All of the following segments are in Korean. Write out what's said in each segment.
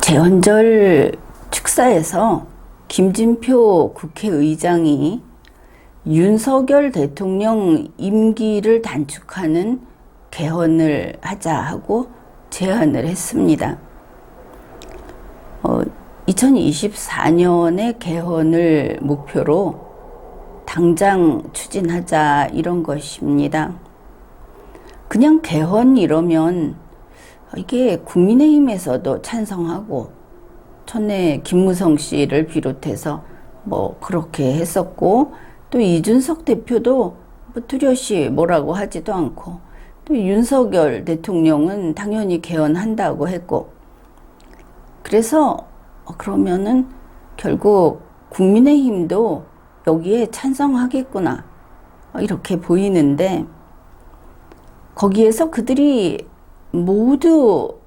제헌절 축사에서 김진표 국회의장이 윤석열 대통령 임기를 단축하는 개헌을 하자 하고 제안을 했습니다. 2024년의 개헌을 목표로 당장 추진하자 이런 것입니다. 그냥 개헌 이러면 이게 국민의힘에서도 찬성하고 전에 김무성 씨를 비롯해서 그렇게 했었고, 또 이준석 대표도 뚜렷이 뭐라고 하지도 않고, 또 윤석열 대통령은 당연히 개헌한다고 했고, 그래서 그러면은 결국 국민의힘도 여기에 찬성하겠구나 이렇게 보이는데, 거기에서 그들이 모두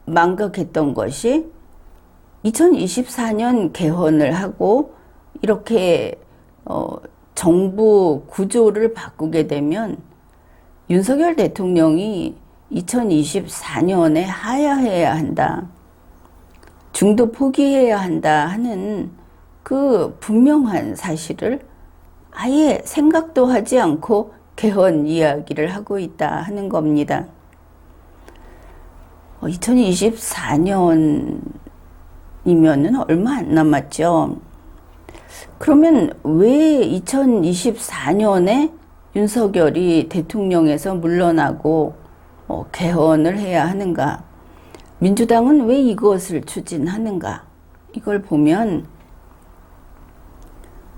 망각했던 것이 2024년 개헌을 하고 이렇게 정부 구조를 바꾸게 되면 윤석열 대통령이 2024년에 하야해야 한다, 중도 포기해야 한다 하는 그 분명한 사실을 아예 생각도 하지 않고 개헌 이야기를 하고 있다 하는 겁니다. 2024년이면은 얼마 안 남았죠. 그러면 왜 2024년에 윤석열이 대통령에서 물러나고 개헌을 해야 하는가? 민주당은 왜 이것을 추진하는가? 이걸 보면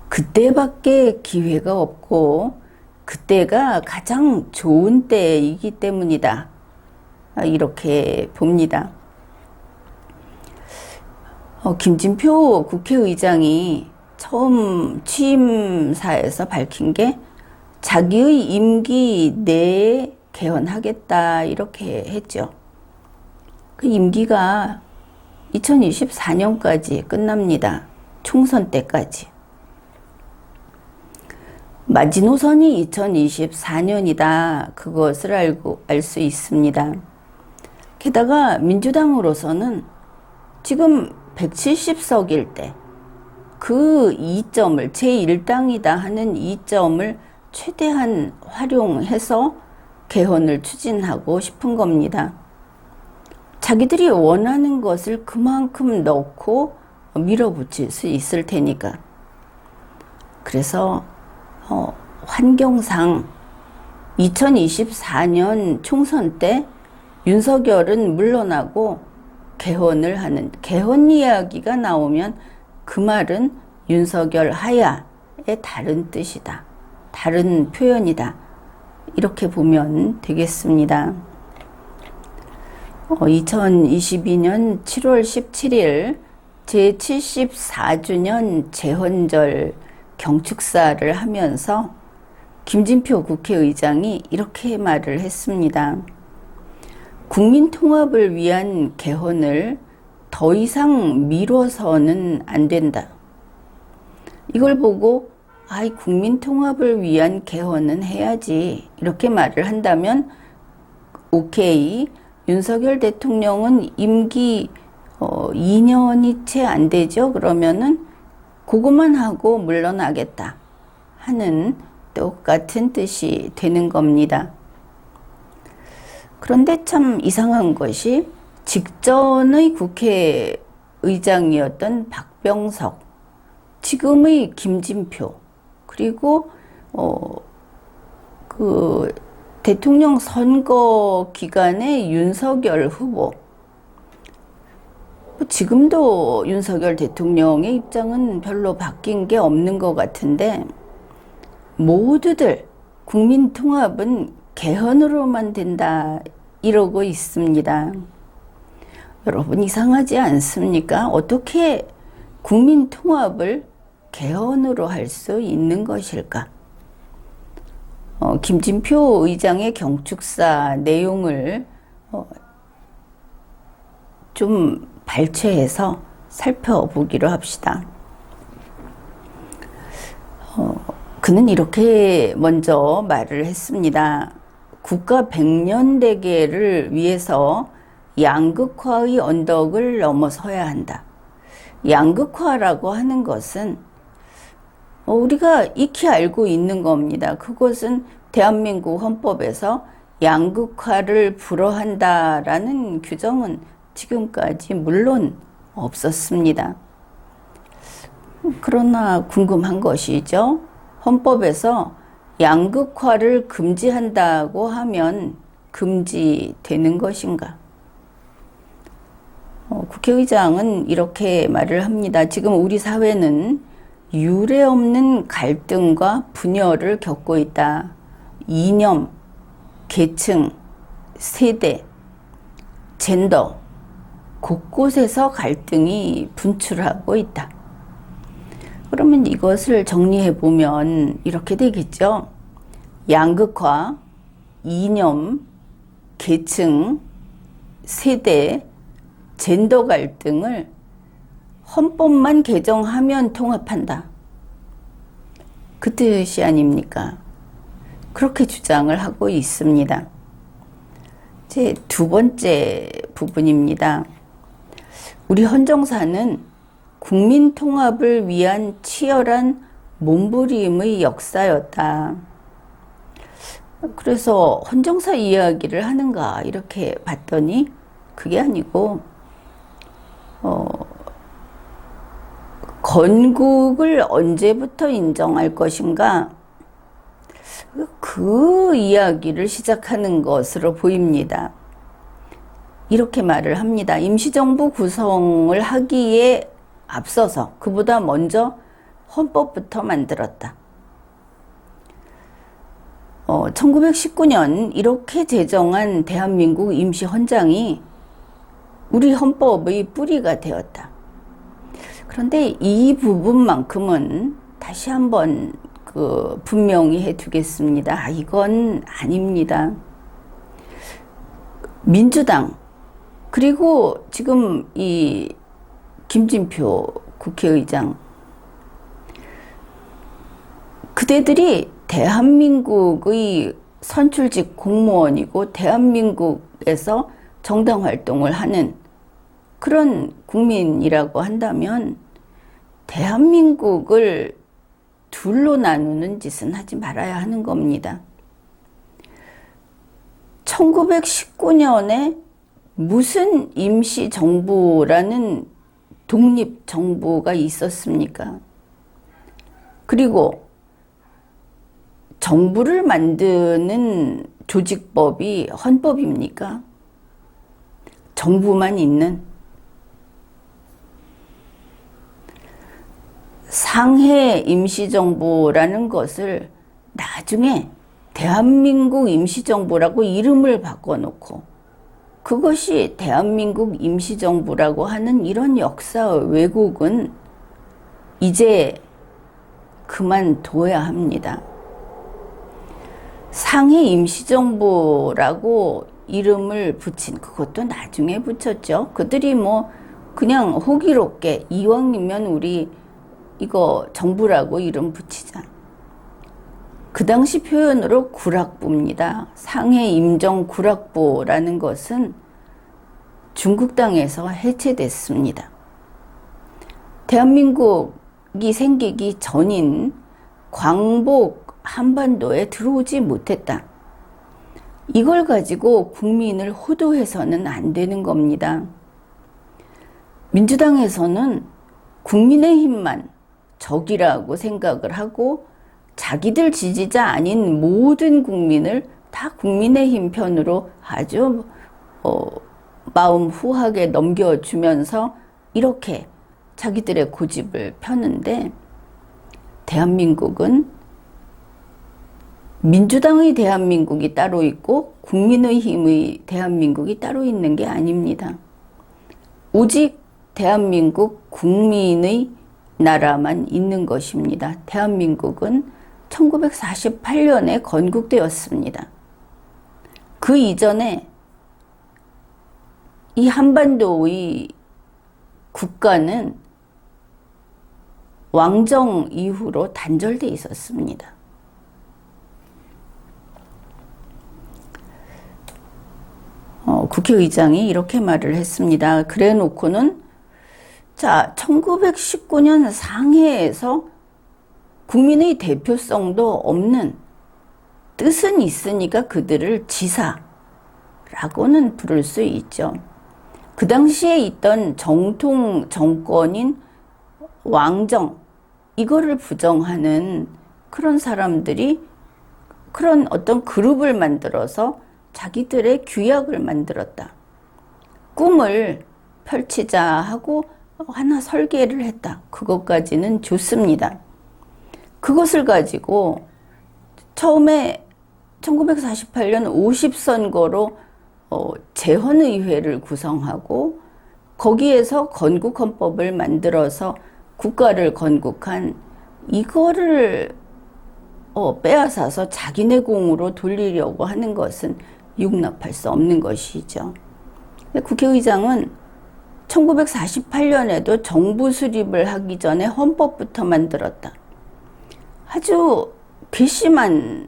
그때밖에 기회가 없고 그때가 가장 좋은 때이기 때문이다, 이렇게 봅니다. 김진표 국회의장이 처음 취임사에서 밝힌 게 자기의 임기 내에 개헌하겠다 이렇게 했죠. 그 임기가 2024년까지 끝납니다. 총선 때까지. 마지노선이 2024년이다. 그것을 알 수 있습니다. 게다가 민주당으로서는 지금 170석일 때 그 이점을 제1당이다 하는 이점을 최대한 활용해서 개헌을 추진하고 싶은 겁니다. 자기들이 원하는 것을 그만큼 넣고 밀어붙일 수 있을 테니까. 그래서 환경상 2024년 총선 때 윤석열은 물러나고 개헌을 하는, 개헌 이야기가 나오면 그 말은 윤석열 하야의 다른 뜻이다, 다른 표현이다, 이렇게 보면 되겠습니다. 2022년 7월 17일 제74주년 제헌절 경축사를 하면서 김진표 국회의장이 이렇게 말을 했습니다. 국민 통합을 위한 개헌을 더 이상 미뤄서는 안 된다. 이걸 보고 국민 통합을 위한 개헌은 해야지 이렇게 말을 한다면 오케이, 윤석열 대통령은 임기 2년이 채 안 되죠. 그러면은 그것만 하고 물러나겠다 하는 똑같은 뜻이 되는 겁니다. 그런데 참 이상한 것이 직전의 국회의장이었던 박병석, 지금의 김진표, 그리고 그 대통령 선거 기간의 윤석열 후보, 지금도 윤석열 대통령의 입장은 별로 바뀐 게 없는 것 같은데, 모두들 국민 통합은 개헌으로만 된다 이러고 있습니다. 여러분, 이상하지 않습니까? 어떻게 국민 통합을 개헌으로 할 수 있는 것일까? 김진표 의장의 경축사 내용을 좀 발췌해서 살펴보기로 합시다. 그는 이렇게 먼저 말을 했습니다. 국가 100년 대계를 위해서 양극화의 언덕을 넘어서야 한다. 양극화라고 하는 것은 우리가 익히 알고 있는 겁니다. 그것은 대한민국 헌법에서 양극화를 불허한다라는 규정은 지금까지 물론 없었습니다. 그러나 궁금한 것이죠. 헌법에서 양극화를 금지한다고 하면 금지되는 것인가? 국회의장은 이렇게 말을 합니다. 지금 우리 사회는 유례없는 갈등과 분열을 겪고 있다. 이념, 계층, 세대, 젠더, 곳곳에서 갈등이 분출하고 있다. 그러면 이것을 정리해 보면 이렇게 되겠죠. 양극화, 이념, 계층, 세대, 젠더 갈등을 헌법만 개정하면 통합한다. 그 뜻이 아닙니까? 그렇게 주장을 하고 있습니다. 제 두 번째 부분입니다. 우리 헌정사는 국민 통합을 위한 치열한 몸부림의 역사였다. 그래서 헌정사 이야기를 하는가 이렇게 봤더니 그게 아니고 건국을 언제부터 인정할 것인가 그 이야기를 시작하는 것으로 보입니다. 이렇게 말을 합니다. 임시정부 구성을 하기에 앞서서 그보다 먼저 헌법부터 만들었다. 1919년 이렇게 제정한 대한민국 임시헌장이 우리 헌법의 뿌리가 되었다. 그런데 이 부분만큼은 다시 한번 분명히 해두겠습니다. 이건 아닙니다. 민주당 그리고 지금 이 김진표 국회의장 그대들이 대한민국의 선출직 공무원이고 대한민국에서 정당 활동을 하는 그런 국민이라고 한다면 대한민국을 둘로 나누는 짓은 하지 말아야 하는 겁니다. 1919년에 무슨 임시정부라는 독립정부가 있었습니까? 그리고 정부를 만드는 조직법이 헌법입니까? 정부만 있는 상해 임시정부라는 것을 나중에 대한민국 임시정부라고 이름을 바꿔놓고 그것이 대한민국 임시정부라고 하는 이런 역사 왜곡은 이제 그만둬야 합니다. 상해 임시정부라고 이름을 붙인 그것도 나중에 붙였죠. 그들이 그냥 호기롭게 이왕이면 우리 이거 정부라고 이름 붙이자. 그 당시 표현으로 구락부입니다. 상해 임정 구락부라는 것은 중국 땅에서 해체됐습니다. 대한민국이 생기기 전인 광복 한반도에 들어오지 못했다. 이걸 가지고 국민을 호도해서는 안 되는 겁니다. 민주당에서는 국민의힘만 적이라고 생각을 하고 자기들 지지자 아닌 모든 국민을 다 국민의힘 편으로 아주 마음 후하게 넘겨주면서 이렇게 자기들의 고집을 펴는데 대한민국은 민주당의 대한민국이 따로 있고 국민의힘의 대한민국이 따로 있는 게 아닙니다. 오직 대한민국 국민의 나라만 있는 것입니다. 대한민국은 1948년에 건국되었습니다. 그 이전에 이 한반도의 국가는 왕정 이후로 단절돼 있었습니다. 국회의장이 이렇게 말을 했습니다. 그래 놓고는 자, 1919년 상해에서 국민의 대표성도 없는, 뜻은 있으니까 그들을 지사라고는 부를 수 있죠. 그 당시에 있던 정통 정권인 왕정, 이거를 부정하는 그런 사람들이 그런 어떤 그룹을 만들어서 자기들의 규약을 만들었다. 꿈을 펼치자 하고 하나 설계를 했다. 그것까지는 좋습니다. 그것을 가지고 처음에 1948년 50선거로 재헌의회를 구성하고 거기에서 건국헌법을 만들어서 국가를 건국한, 이거를 빼앗아서 자기네 공으로 돌리려고 하는 것은 용납할 수 없는 것이죠. 국회의장은 1948년에도 정부 수립을 하기 전에 헌법부터 만들었다. 아주 괘씸한,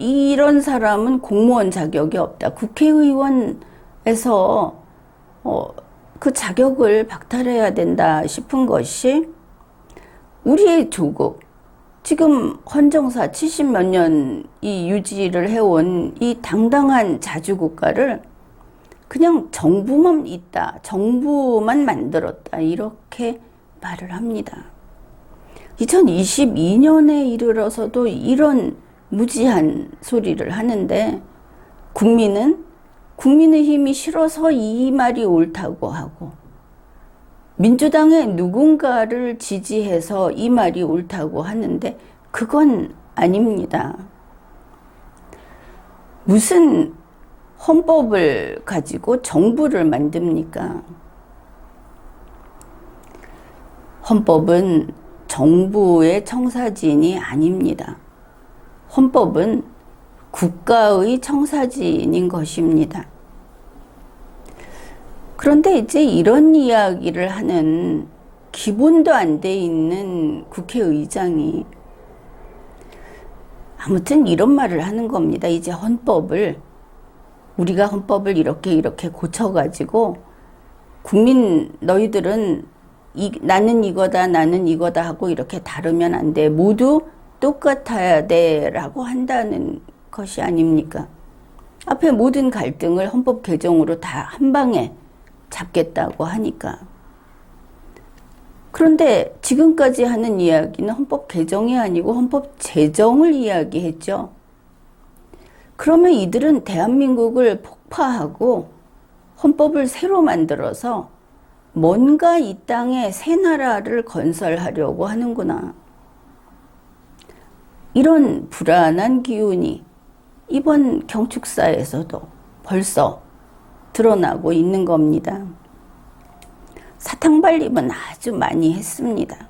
이런 사람은 공무원 자격이 없다. 국회의원에서 그 자격을 박탈해야 된다 싶은 것이, 우리의 조국, 지금 헌정사 70몇 년이 유지를 해온 이 당당한 자주국가를 그냥 정부만 있다, 정부만 만들었다, 이렇게 말을 합니다. 2022년에 이르러서도 이런 무지한 소리를 하는데, 국민의힘이 싫어서 이 말이 옳다고 하고, 민주당의 누군가를 지지해서 이 말이 옳다고 하는데 그건 아닙니다. 무슨 헌법을 가지고 정부를 만듭니까? 헌법은 정부의 청사진이 아닙니다. 헌법은 국가의 청사진인 것입니다. 그런데 이제 이런 이야기를 하는 기본도 안 돼 있는 국회의장이 아무튼 이런 말을 하는 겁니다. 이제 우리가 헌법을 이렇게 고쳐가지고 국민, 너희들은 나는 이거다 하고 이렇게 다르면 안 돼. 모두 똑같아야 돼 라고 한다는 것이 아닙니까? 앞에 모든 갈등을 헌법 개정으로 다 한 방에 잡겠다고 하니까. 그런데 지금까지 하는 이야기는 헌법 개정이 아니고 헌법 제정을 이야기했죠. 그러면 이들은 대한민국을 폭파하고 헌법을 새로 만들어서 뭔가 이 땅에 새 나라를 건설하려고 하는구나. 이런 불안한 기운이 이번 경축사에서도 벌써 드러나고 있는 겁니다. 사탕발림은 아주 많이 했습니다.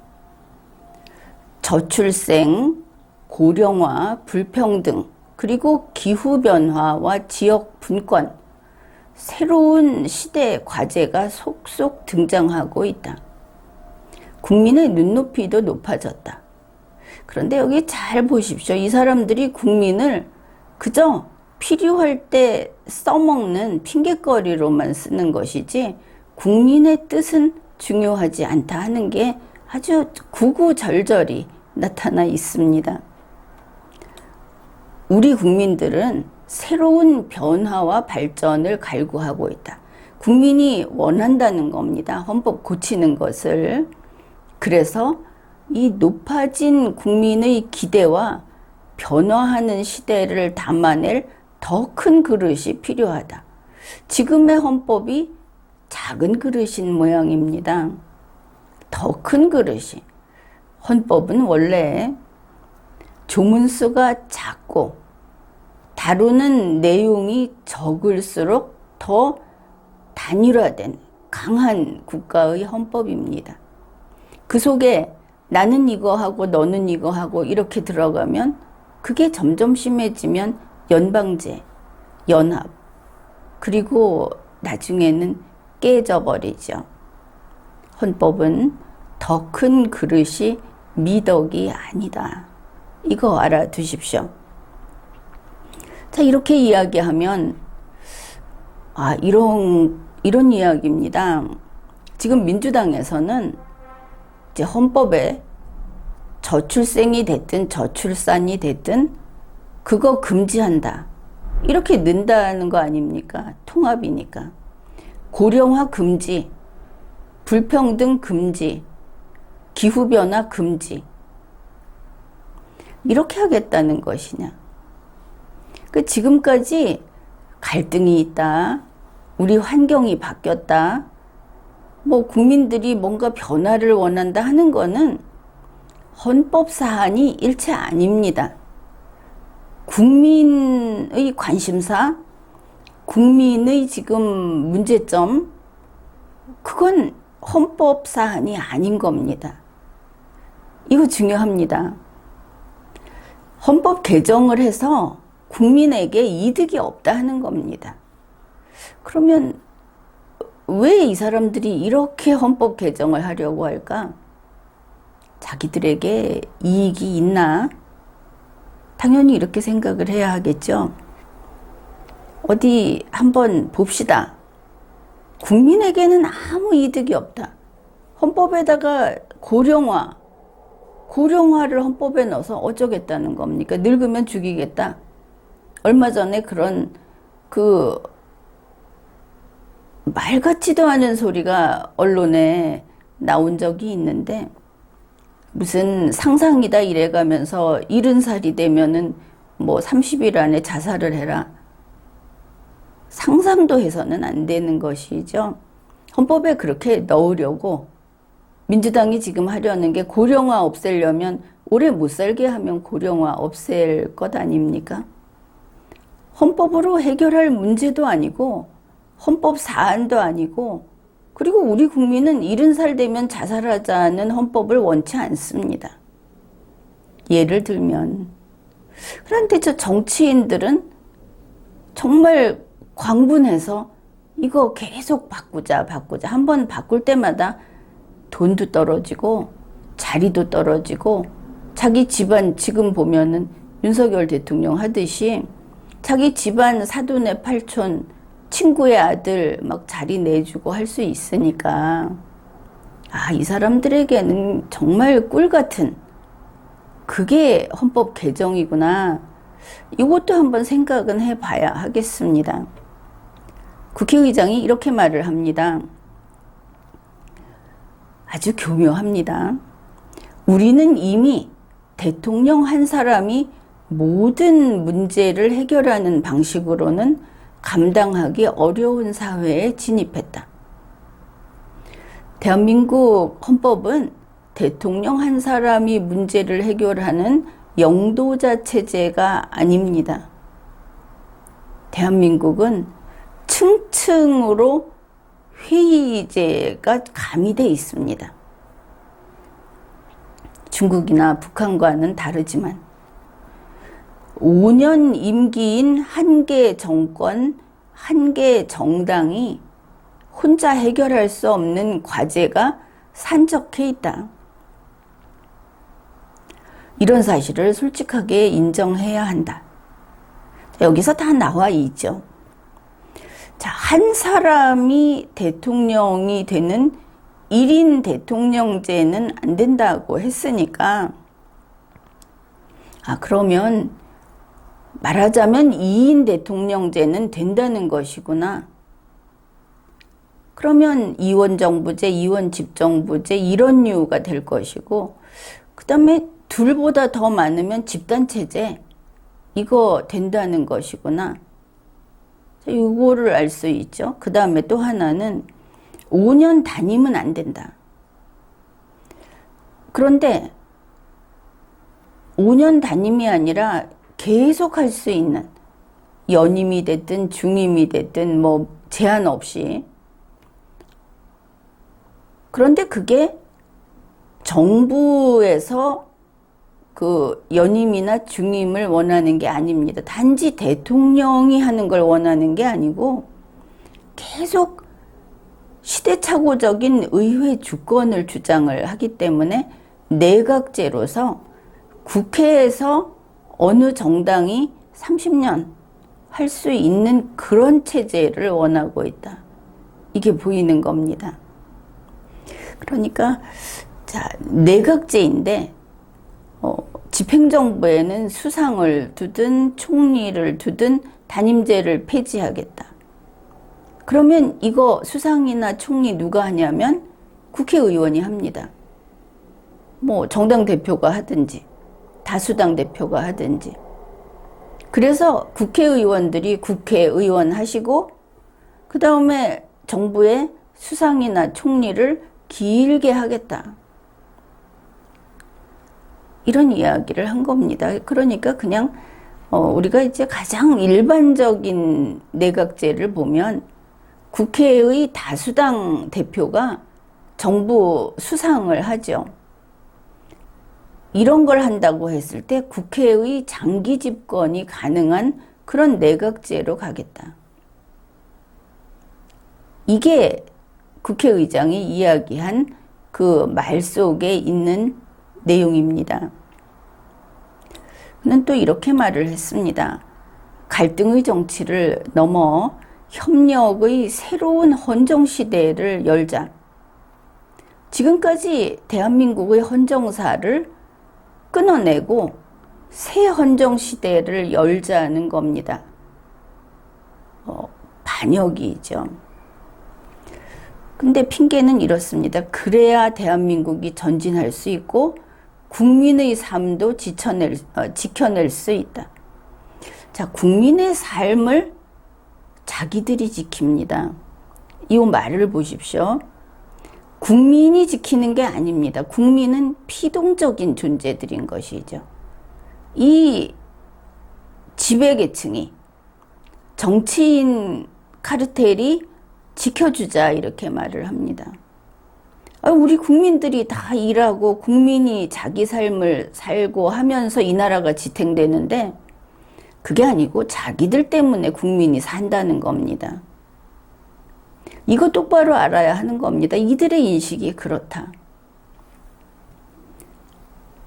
저출생, 고령화, 불평등, 그리고 기후변화와 지역 분권, 새로운 시대 과제가 속속 등장하고 있다. 국민의 눈높이도 높아졌다. 그런데 여기 잘 보십시오. 이 사람들이 국민을 그저 필요할 때 써먹는 핑곗거리로만 쓰는 것이지 국민의 뜻은 중요하지 않다 하는 게 아주 구구절절히 나타나 있습니다. 우리 국민들은 새로운 변화와 발전을 갈구하고 있다. 국민이 원한다는 겁니다. 헌법 고치는 것을. 그래서 이 높아진 국민의 기대와 변화하는 시대를 담아낼 더 큰 그릇이 필요하다. 지금의 헌법이 작은 그릇인 모양입니다. 더 큰 그릇이. 헌법은 원래 조문수가 작고 다루는 내용이 적을수록 더 단일화된 강한 국가의 헌법입니다. 그 속에 나는 이거 하고 너는 이거 하고 이렇게 들어가면 그게 점점 심해지면 연방제, 연합, 그리고 나중에는 깨져버리죠. 헌법은 더 큰 그릇이 미덕이 아니다. 이거 알아두십시오. 자, 이렇게 이야기하면 이런 이야기입니다. 지금 민주당에서는 이제 헌법에 저출생이 됐든 저출산이 됐든 그거 금지한다. 이렇게 넣는다는 거 아닙니까? 통합이니까. 고령화 금지, 불평등 금지, 기후변화 금지. 이렇게 하겠다는 것이냐. 지금까지 갈등이 있다. 우리 환경이 바뀌었다. 국민들이 뭔가 변화를 원한다 하는 거는 헌법 사안이 일체 아닙니다. 국민의 관심사, 국민의 지금 문제점, 그건 헌법 사안이 아닌 겁니다. 이거 중요합니다. 헌법 개정을 해서 국민에게 이득이 없다 하는 겁니다. 그러면 왜 이 사람들이 이렇게 헌법 개정을 하려고 할까? 자기들에게 이익이 있나? 당연히 이렇게 생각을 해야 하겠죠. 어디 한번 봅시다. 국민에게는 아무 이득이 없다. 헌법에다가 고령화를 헌법에 넣어서 어쩌겠다는 겁니까? 늙으면 죽이겠다. 얼마 전에 그런 말 같지도 않은 소리가 언론에 나온 적이 있는데, 무슨 상상이다 이래가면서 70살이 되면은 30일 안에 자살을 해라. 상상도 해서는 안 되는 것이죠. 헌법에 그렇게 넣으려고 민주당이 지금 하려는 게, 고령화 없애려면, 오래 못 살게 하면 고령화 없앨 것 아닙니까? 헌법으로 해결할 문제도 아니고 헌법 사안도 아니고, 그리고 우리 국민은 70살 되면 자살하자는 헌법을 원치 않습니다. 예를 들면. 그런데 저 정치인들은 정말 광분해서 이거 계속 바꾸자. 한번 바꿀 때마다 돈도 떨어지고 자리도 떨어지고, 자기 집안 지금 보면은 윤석열 대통령 하듯이 자기 집안 사돈의 팔촌, 친구의 아들 막 자리 내주고 할 수 있으니까, 이 사람들에게는 정말 꿀 같은, 그게 헌법 개정이구나. 이것도 한번 생각은 해봐야 하겠습니다. 국회의장이 이렇게 말을 합니다. 아주 교묘합니다. 우리는 이미 대통령 한 사람이 모든 문제를 해결하는 방식으로는 감당하기 어려운 사회에 진입했다. 대한민국 헌법은 대통령 한 사람이 문제를 해결하는 영도자 체제가 아닙니다. 대한민국은 층층으로 회의제가 가미되어 있습니다. 중국이나 북한과는 다르지만 5년 임기인 한 개 정권, 한 개 정당이 혼자 해결할 수 없는 과제가 산적해 있다. 이런 사실을 솔직하게 인정해야 한다. 여기서 다 나와 있죠. 자, 한 사람이 대통령이 되는 1인 대통령제는 안 된다고 했으니까, 그러면 말하자면 2인 대통령제는 된다는 것이구나. 그러면 이원정부제, 이원집정부제 이런 류가 될 것이고, 그 다음에 둘보다 더 많으면 집단체제, 이거 된다는 것이구나. 이거를 알 수 있죠. 그 다음에 또 하나는 5년 단임은 안 된다. 그런데 5년 단임이 아니라 계속 할 수 있는, 연임이 됐든 중임이 됐든 제한 없이. 그런데 그게 정부에서 연임이나 중임을 원하는 게 아닙니다. 단지 대통령이 하는 걸 원하는 게 아니고, 계속 시대착오적인 의회 주권을 주장을 하기 때문에 내각제로서 국회에서 어느 정당이 30년 할 수 있는 그런 체제를 원하고 있다. 이게 보이는 겁니다. 그러니까 자, 내각제인데 집행정부에는 수상을 두든 총리를 두든 단임제를 폐지하겠다. 그러면 이거 수상이나 총리 누가 하냐면 국회의원이 합니다. 뭐 정당 대표가 하든지 다수당 대표가 하든지. 그래서 국회의원들이 국회의원 하시고 그 다음에 정부의 수상이나 총리를 길게 하겠다. 이런 이야기를 한 겁니다. 그러니까 그냥 우리가 이제 가장 일반적인 내각제를 보면 국회의 다수당 대표가 정부 수상을 하죠. 이런 걸 한다고 했을 때 국회의 장기 집권이 가능한 그런 내각제로 가겠다. 이게 국회의장이 이야기한 그 말 속에 있는 내용입니다. 그는 또 이렇게 말을 했습니다. 갈등의 정치를 넘어 협력의 새로운 헌정시대를 열자. 지금까지 대한민국의 헌정사를 끊어내고 새 헌정시대를 열자는 겁니다. 반역이죠. 근데 핑계는 이렇습니다. 그래야 대한민국이 전진할 수 있고 국민의 삶도 지켜낼 수 있다. 자, 국민의 삶을 자기들이 지킵니다. 이 말을 보십시오. 국민이 지키는 게 아닙니다. 국민은 피동적인 존재들인 것이죠. 이 지배계층이 정치인 카르텔이 지켜주자 이렇게 말을 합니다. 우리 국민들이 다 일하고 국민이 자기 삶을 살고 하면서 이 나라가 지탱되는데 그게 아니고 자기들 때문에 국민이 산다는 겁니다. 이거 똑바로 알아야 하는 겁니다. 이들의 인식이 그렇다.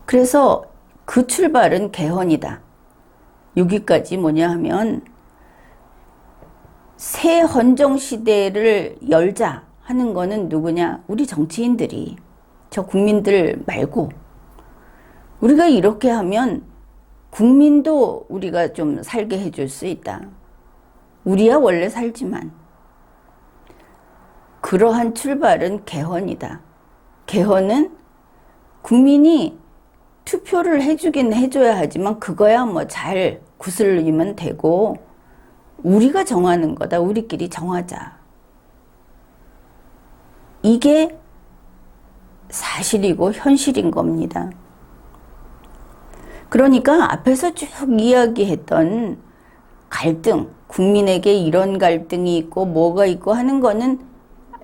그래서 그 출발은 개헌이다. 여기까지 뭐냐 하면 새 헌정시대를 열자 하는 거는 누구냐? 우리 정치인들이, 저 국민들 말고 우리가 이렇게 하면 국민도 우리가 좀 살게 해줄 수 있다. 우리야 원래 살지만. 그러한 출발은 개헌이다. 개헌은 국민이 투표를 해주긴 해줘야 하지만 그거야 뭐 잘 구슬리면 되고 우리가 정하는 거다. 우리끼리 정하자. 이게 사실이고 현실인 겁니다. 그러니까 앞에서 쭉 이야기했던 갈등, 국민에게 이런 갈등이 있고 뭐가 있고 하는 거는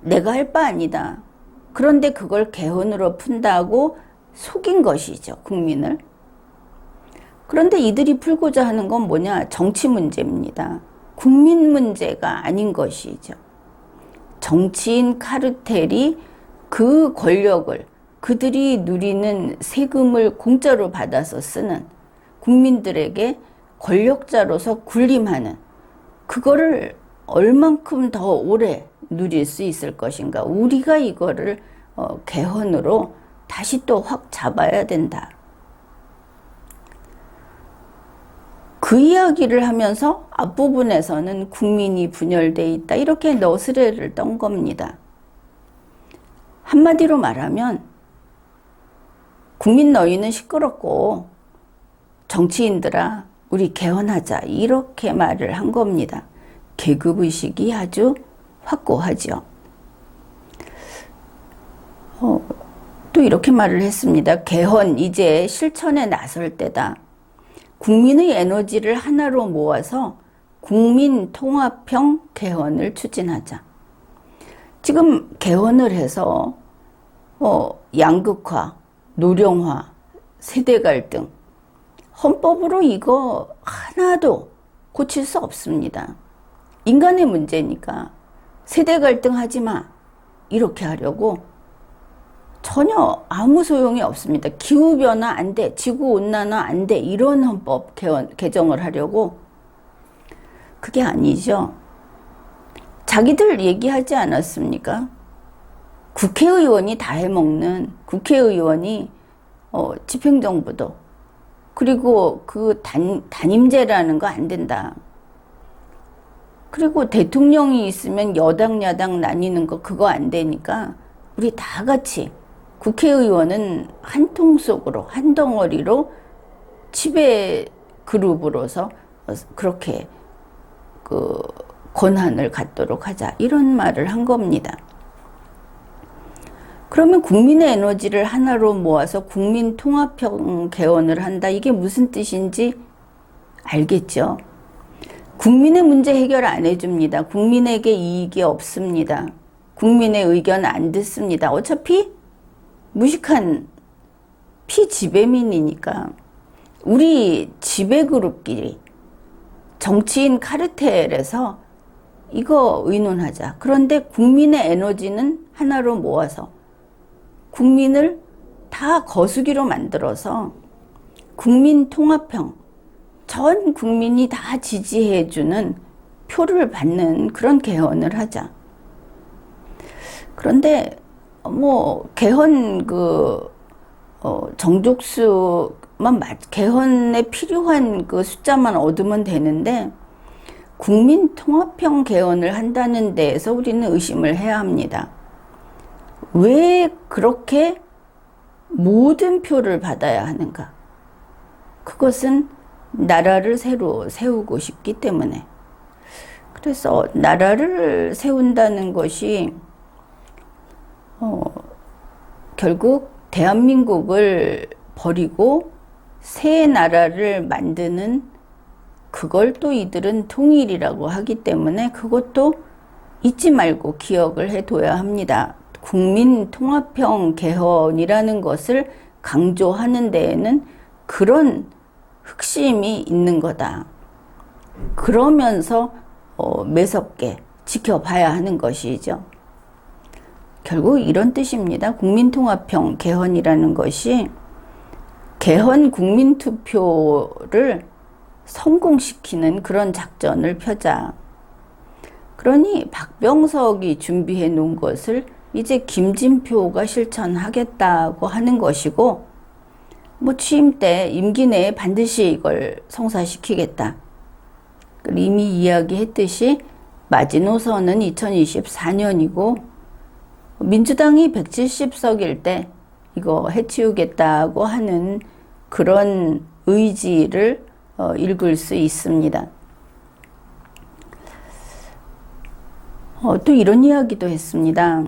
내가 할 바 아니다. 그런데 그걸 개헌으로 푼다고 속인 것이죠, 국민을. 그런데 이들이 풀고자 하는 건 뭐냐? 정치 문제입니다. 국민 문제가 아닌 것이죠. 정치인 카르텔이 그 권력을 그들이 누리는 세금을 공짜로 받아서 쓰는 국민들에게 권력자로서 군림하는 그거를 얼만큼 더 오래 누릴 수 있을 것인가. 우리가 이거를 개헌으로 다시 또 확 잡아야 된다. 그 이야기를 하면서 앞부분에서는 국민이 분열돼 있다. 이렇게 너스레를 떤 겁니다. 한마디로 말하면 국민 너희는 시끄럽고 정치인들아 우리 개헌하자. 이렇게 말을 한 겁니다. 계급의식이 아주 확고하죠. 또 이렇게 말을 했습니다. 개헌 이제 실천에 나설 때다. 국민의 에너지를 하나로 모아서 국민 통합형 개헌을 추진하자. 지금 개헌을 해서 양극화, 노령화, 세대 갈등, 헌법으로 이거 하나도 고칠 수 없습니다. 인간의 문제니까 세대 갈등 하지 마 이렇게 하려고 전혀 아무 소용이 없습니다. 기후변화 안 돼, 지구온난화 안 돼 이런 헌법 개정을 하려고 그게 아니죠. 자기들 얘기하지 않았습니까? 국회의원이 다 해먹는 국회의원이 집행정부도 그리고 그 단임제라는 거 안 된다. 그리고 대통령이 있으면 여당 야당 나뉘는 거 그거 안 되니까 우리 다 같이 국회의원은 한 통 속으로 한 덩어리로 지배 그룹으로서 그렇게 그 권한을 갖도록 하자 이런 말을 한 겁니다. 그러면 국민의 에너지를 하나로 모아서 국민 통합형 개헌을 한다. 이게 무슨 뜻인지 알겠죠? 국민의 문제 해결 안 해줍니다. 국민에게 이익이 없습니다. 국민의 의견 안 듣습니다. 어차피 무식한 피지배민이니까 우리 지배그룹끼리 정치인 카르텔에서 이거 의논하자. 그런데 국민의 에너지는 하나로 모아서 국민을 다 거수기로 만들어서 국민 통합형 전 국민이 다 지지해주는 표를 받는 그런 개헌을 하자. 그런데 뭐 개헌 정족수만 개헌에 필요한 그 숫자만 얻으면 되는데 국민 통합형 개헌을 한다는 데에서 우리는 의심을 해야 합니다. 왜 그렇게 모든 표를 받아야 하는가? 그것은 나라를 새로 세우고 싶기 때문에. 그래서 나라를 세운다는 것이 결국 대한민국을 버리고 새 나라를 만드는 그걸 또 이들은 통일이라고 하기 때문에 그것도 잊지 말고 기억을 해둬야 합니다. 국민 통합형 개헌이라는 것을 강조하는 데에는 그런 흑심이 있는 거다. 그러면서 매섭게 지켜봐야 하는 것이죠. 결국 이런 뜻입니다. 국민통합형 개헌이라는 것이 개헌 국민투표를 성공시키는 그런 작전을 펴자. 그러니 박병석이 준비해 놓은 것을 이제 김진표가 실천하겠다고 하는 것이고, 뭐 취임 때 임기 내에 반드시 이걸 성사시키겠다. 이미 이야기했듯이 마지노선은 2024년이고 민주당이 170석일 때 이거 해치우겠다고 하는 그런 의지를 읽을 수 있습니다. 또 이런 이야기도 했습니다.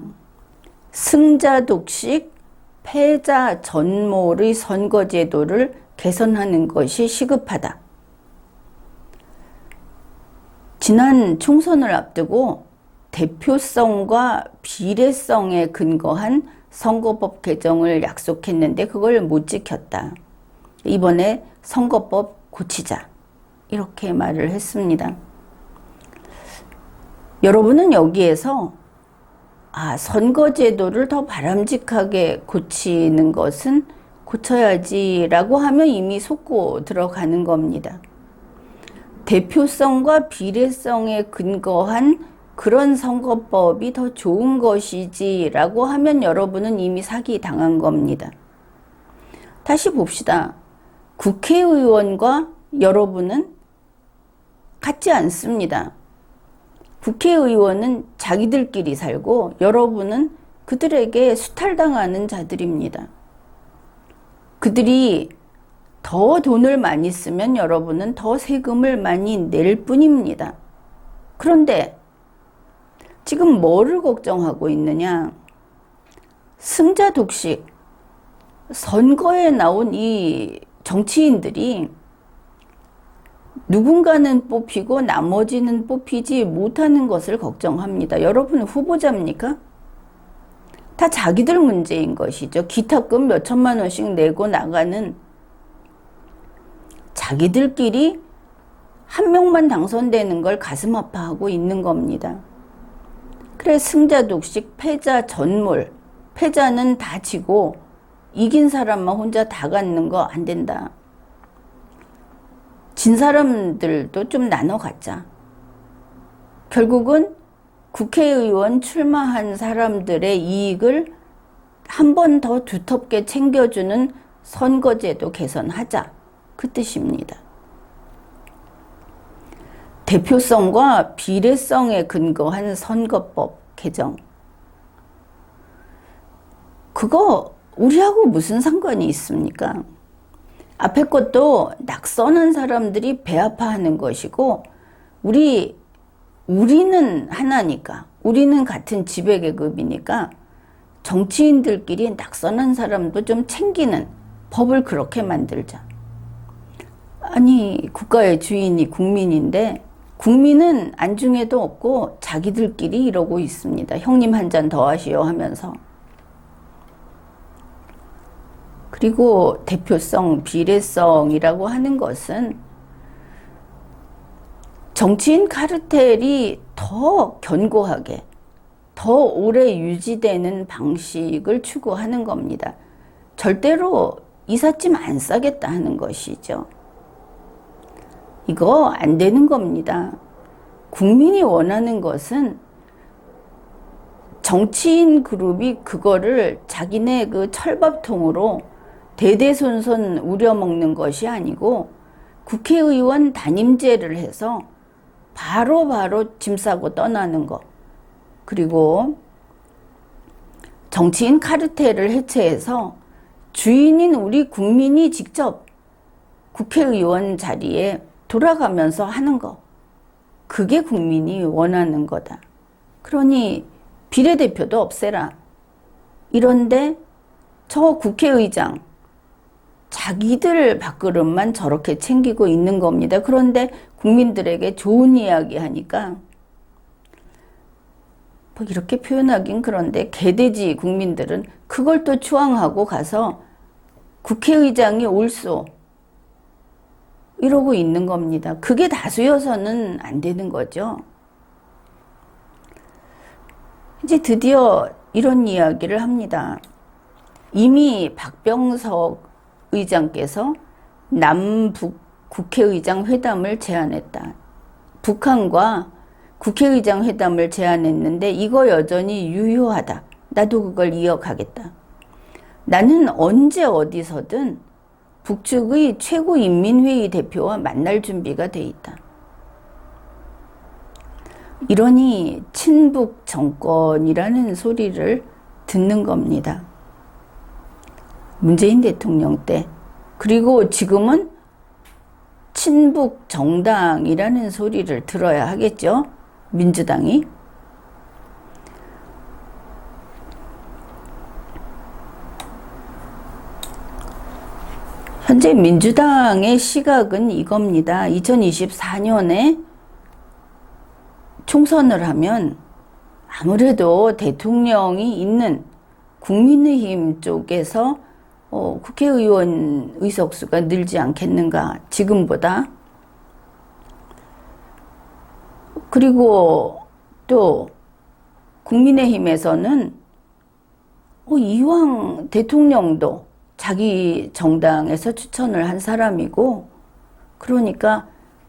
승자 독식, 패자 전몰의 선거제도를 개선하는 것이 시급하다. 지난 총선을 앞두고 대표성과 비례성에 근거한 선거법 개정을 약속했는데 그걸 못 지켰다. 이번에 선거법 고치자. 이렇게 말을 했습니다. 여러분은 여기에서 선거제도를 더 바람직하게 고치는 것은 고쳐야지라고 하면 이미 속고 들어가는 겁니다. 대표성과 비례성에 근거한 그런 선거법이 더 좋은 것이지라고 하면 여러분은 이미 사기당한 겁니다. 다시 봅시다. 국회의원과 여러분은 같지 않습니다. 국회의원은 자기들끼리 살고 여러분은 그들에게 수탈당하는 자들입니다. 그들이 더 돈을 많이 쓰면 여러분은 더 세금을 많이 낼 뿐입니다. 그런데 지금 뭐를 걱정하고 있느냐? 승자 독식, 선거에 나온 이 정치인들이 누군가는 뽑히고 나머지는 뽑히지 못하는 것을 걱정합니다. 여러분 후보자입니까? 다 자기들 문제인 것이죠. 기탁금 몇 천만 원씩 내고 나가는 자기들끼리 한 명만 당선되는 걸 가슴 아파하고 있는 겁니다. 그래 승자 독식, 패자 전몰, 패자는 다 지고 이긴 사람만 혼자 다 갖는 거 안 된다. 진 사람들도 좀 나눠 갖자. 결국은 국회의원 출마한 사람들의 이익을 한 번 더 두텁게 챙겨주는 선거제도 개선하자, 그 뜻입니다. 대표성과 비례성에 근거한 선거법 개정. 그거 우리하고 무슨 상관이 있습니까? 앞에 것도 낙선한 사람들이 배아파하는 것이고, 우리는 하나니까, 우리는 같은 지배계급이니까 정치인들끼리 낙선한 사람도 좀 챙기는 법을 그렇게 만들자. 아니, 국가의 주인이 국민인데 국민은 안중에도 없고 자기들끼리 이러고 있습니다. 형님 한 잔 더 하시오 하면서. 그리고 대표성, 비례성이라고 하는 것은 정치인 카르텔이 더 견고하게, 더 오래 유지되는 방식을 추구하는 겁니다. 절대로 이삿짐 안 싸겠다 하는 것이죠. 이거 안 되는 겁니다. 국민이 원하는 것은 정치인 그룹이 그거를 자기네 그 철밥통으로 대대손손 우려먹는 것이 아니고 국회의원 단임제를 해서 바로 짐 싸고 떠나는 거. 그리고 정치인 카르텔을 해체해서 주인인 우리 국민이 직접 국회의원 자리에 돌아가면서 하는 거. 그게 국민이 원하는 거다. 그러니 비례대표도 없애라. 이런데 저 국회의장 자기들 밥그릇만 저렇게 챙기고 있는 겁니다. 그런데 국민들에게 좋은 이야기 하니까 뭐 이렇게 표현하긴 그런데 개돼지 국민들은 그걸 또 추앙하고 가서 국회의장이 옳소 이러고 있는 겁니다. 그게 다수여서는 안 되는 거죠. 이제 드디어 이런 이야기를 합니다. 이미 박병석 의장께서 남북 국회의장 회담을 제안했다. 북한과 국회의장 회담을 제안했는데 이거 여전히 유효하다. 나도 그걸 이어가겠다. 나는 언제 어디서든 북측의 최고인민회의 대표와 만날 준비가 돼 있다. 이러니 친북 정권이라는 소리를 듣는 겁니다. 문재인 대통령 때. 그리고 지금은 친북 정당이라는 소리를 들어야 하겠죠. 민주당이. 현재 민주당의 시각은 이겁니다. 2024년에 총선을 하면 아무래도 대통령이 있는 국민의힘 쪽에서 국회의원 의석수가 늘지 않겠는가, 지금보다. 그리고 또 국민의힘에서는 이왕 대통령도 자기 정당에서 추천을 한 사람이고, 그러니까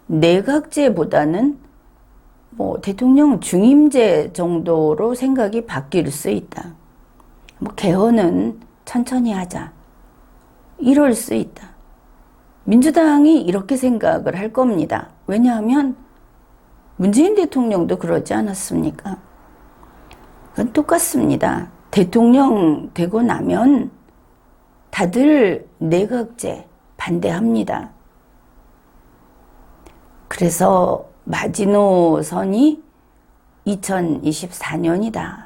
내각제보다는 대통령 중임제 정도로 생각이 바뀔 수 있다. 개헌은 천천히 하자. 이럴 수 있다. 민주당이 이렇게 생각을 할 겁니다. 왜냐하면 문재인 대통령도 그러지 않았습니까? 그건 똑같습니다. 대통령 되고 나면 다들 내각제 반대합니다. 그래서 마지노선이 2024년이다.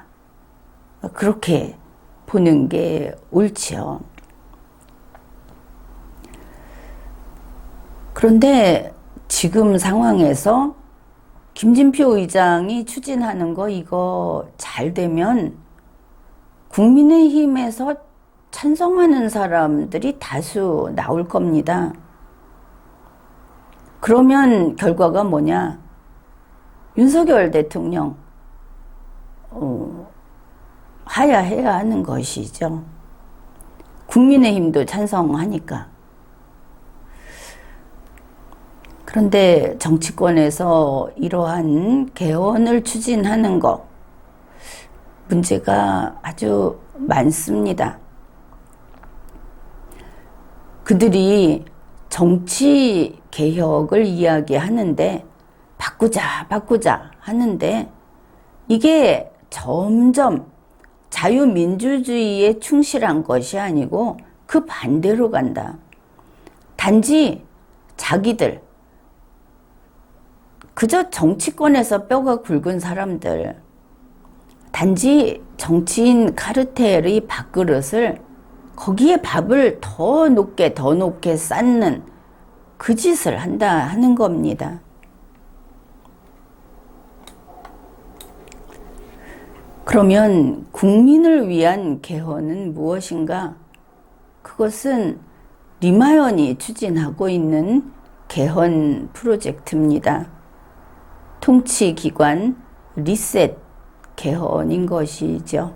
그렇게 보는 게 옳지요. 그런데 지금 상황에서 김진표 의장이 추진하는 거 이거 잘 되면 국민의힘에서 찬성하는 사람들이 다수 나올 겁니다. 그러면 결과가 뭐냐? 윤석열 대통령 하야해야 하는 것이죠. 국민의힘도 찬성하니까. 그런데 정치권에서 이러한 개헌을 추진하는 것, 문제가 아주 많습니다. 그들이 정치 개혁을 이야기하는데 바꾸자 하는데 이게 점점 자유민주주의에 충실한 것이 아니고 그 반대로 간다. 단지 자기들, 그저 정치권에서 뼈가 굵은 사람들, 단지 정치인 카르텔의 밥그릇을 거기에 밥을 더 높게 쌓는 그 짓을 한다 하는 겁니다. 그러면 국민을 위한 개헌은 무엇인가? 그것은 리마연이 추진하고 있는 개헌 프로젝트입니다. 통치기관 리셋 개헌인 것이죠.